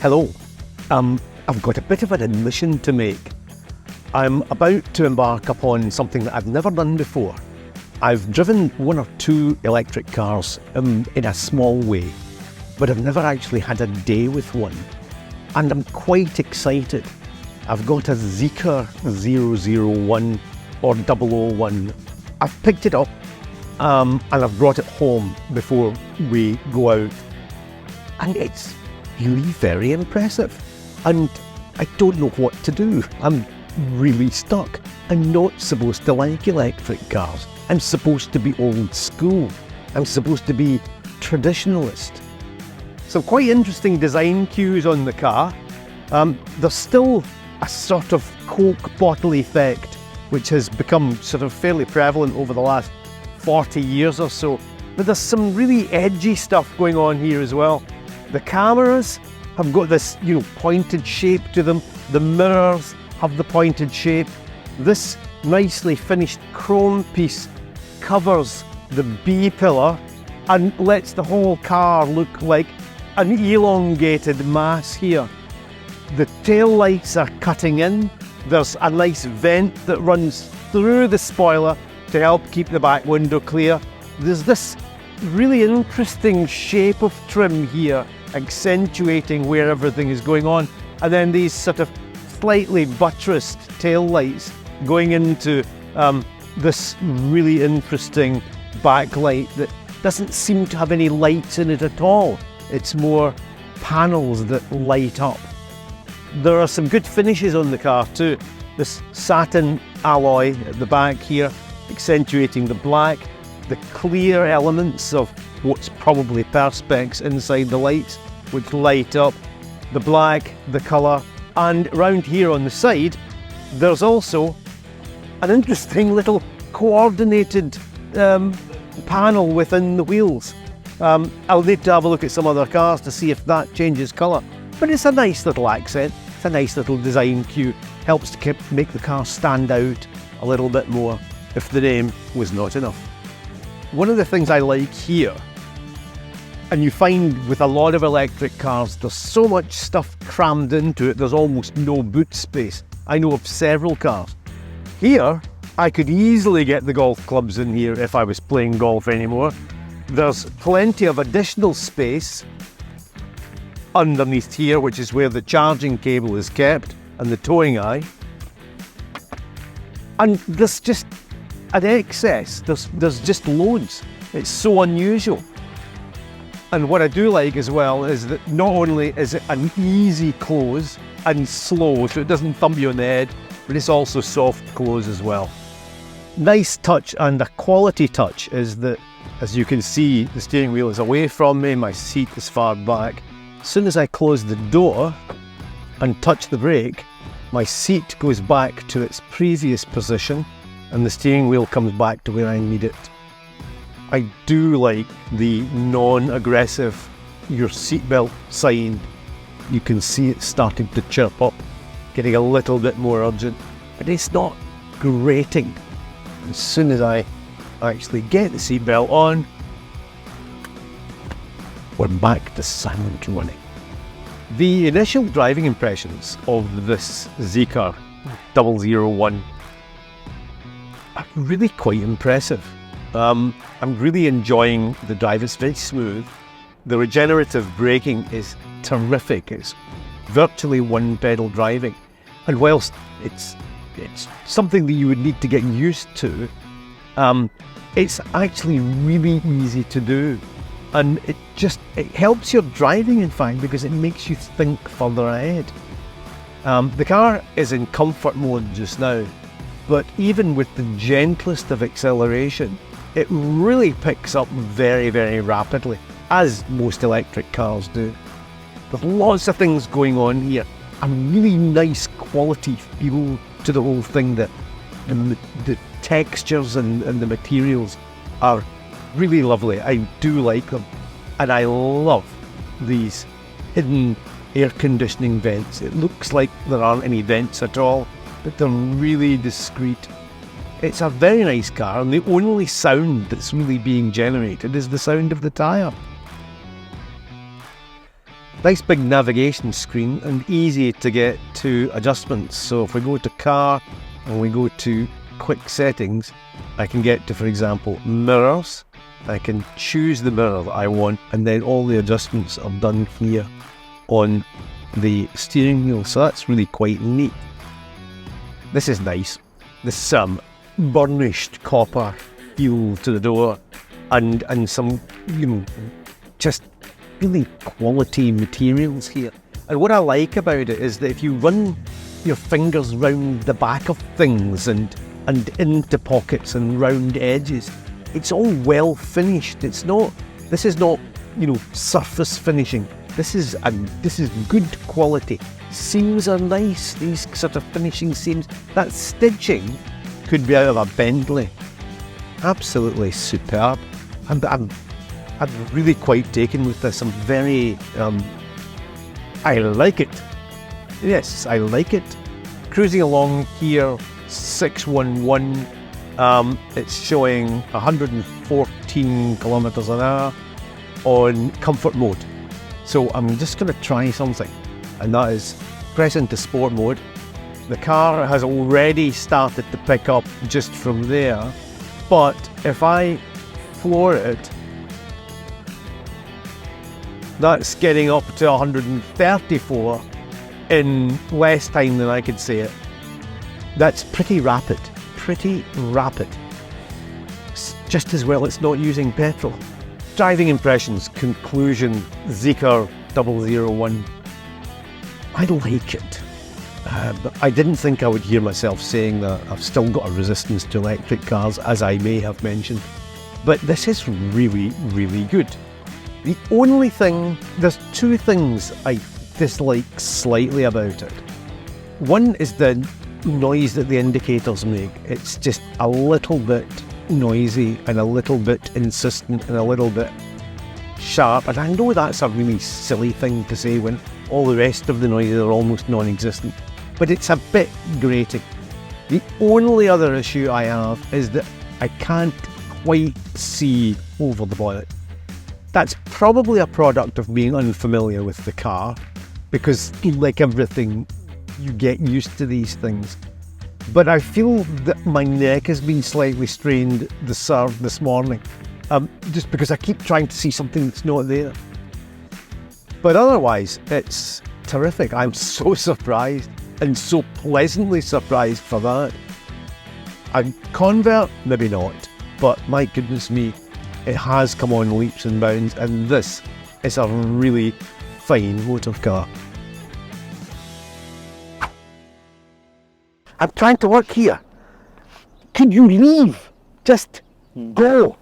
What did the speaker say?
Hello. I've got a bit of an admission to make. I'm about to embark upon something that I've never done before. I've driven one or two electric cars in a small way, but I've never actually had a day with one. And I'm quite excited. I've got a Zeekr 001 or 001. I've picked it up and I've brought it home before we go out. And it's really very impressive. And I don't know what to do. I'm really stuck. I'm not supposed to like electric cars. I'm supposed to be old school. I'm supposed to be traditionalist. Some quite interesting design cues on the car. There's still a sort of Coke bottle effect, which has become sort of fairly prevalent over the last 40 years or so. But there's some really edgy stuff going on here as well. The cameras have got this, pointed shape to them. The mirrors have the pointed shape. This nicely finished chrome piece covers the B pillar and lets the whole car look like an elongated mass here. The tail lights are cutting in. There's a nice vent that runs through the spoiler to help keep the back window clear. There's this really interesting shape of trim here, accentuating where everything is going on. And then these sort of slightly buttressed tail lights going into this really interesting backlight that doesn't seem to have any lights in it at all. It's more panels that light up. There are some good finishes on the car too. This satin alloy at the back here, accentuating the black, the clear elements of what's probably perspex inside the lights, which light up, the black, the colour, and round here on the side, there's also an interesting little coordinated panel within the wheels. I'll need to have a look at some other cars to see if that changes colour, but it's a nice little accent, it's a nice little design cue, helps to make the car stand out a little bit more if the name was not enough. One of the things I like here, and you find with a lot of electric cars, there's so much stuff crammed into it, there's almost no boot space. I know of several cars. Here, I could easily get the golf clubs in here if I was playing golf anymore. There's plenty of additional space underneath here, which is where the charging cable is kept and the towing eye. And there's just an excess, there's just loads. It's so unusual. And what I do like as well is that not only is it an easy close and slow, so it doesn't thump you on the head, but it's also soft close as well. Nice touch and a quality touch is that, as you can see, the steering wheel is away from me, my seat is far back. As soon as I close the door and touch the brake, my seat goes back to its previous position and the steering wheel comes back to where I need it. I do like the non-aggressive, your seatbelt sign. You can see it starting to chirp up, getting a little bit more urgent, but it's not grating. As soon as I actually get the seatbelt on, we're back to silent running. The initial driving impressions of this Zeekr 001 are really quite impressive. I'm really enjoying the drive. It's very smooth. The regenerative braking is terrific. It's virtually one pedal driving. And whilst it's something that you would need to get used to, it's actually really easy to do. And it helps your driving, in fact, because it makes you think further ahead. The car is in comfort mode just now, but even with the gentlest of acceleration, it really picks up very, very rapidly, as most electric cars do. There's lots of things going on here. A really nice quality feel to the whole thing. That the textures and the materials are really lovely. I do like them. And I love these hidden air conditioning vents. It looks like there aren't any vents at all, but they're really discreet. It's a very nice car, and the only sound that's really being generated is the sound of the tyre. Nice big navigation screen and easy to get to adjustments. So if we go to car and we go to quick settings, I can get to, for example, mirrors. I can choose the mirror that I want, and then all the adjustments are done here on the steering wheel. So that's really quite neat. This is nice. There's some burnished copper feel to the door, and some, just really quality materials here. And what I like about it is that if you run your fingers round the back of things and into pockets and round edges, it's all well finished. This is not, surface finishing. This is good quality. Seams are nice, these sort of finishing seams. That stitching could be out of a Bentley. Absolutely superb. I'm really quite taken with this. I'm very, I like it. Yes, I like it. Cruising along here, 611. It's showing 114 kilometers an hour on comfort mode. So I'm just going to try something, and that is press into sport mode. The car has already started to pick up just from there, but if I floor it, that's getting up to 134 in less time than I could say it. That's pretty rapid. Just as well it's not using petrol. Driving impressions, conclusion, Zeekr 001. I like it. But I didn't think I would hear myself saying that I've still got a resistance to electric cars, as I may have mentioned. But this is really, really good. The only thing, there's two things I dislike slightly about it. One is the noise that the indicators make. It's just a little bit noisy and a little bit insistent and a little bit sharp. And I know that's a really silly thing to say when all the rest of the noises are almost non-existent, but it's a bit grating. The only other issue I have is that I can't quite see over the bonnet. That's probably a product of being unfamiliar with the car, because like everything, you get used to these things. But I feel that my neck has been slightly strained this morning, just because I keep trying to see something that's not there. But otherwise, it's terrific. I'm so surprised, and so pleasantly surprised for that. A convert, maybe not, but my goodness me, it has come on leaps and bounds, and this is a really fine motor car. I'm trying to work here. Could you leave? Just go.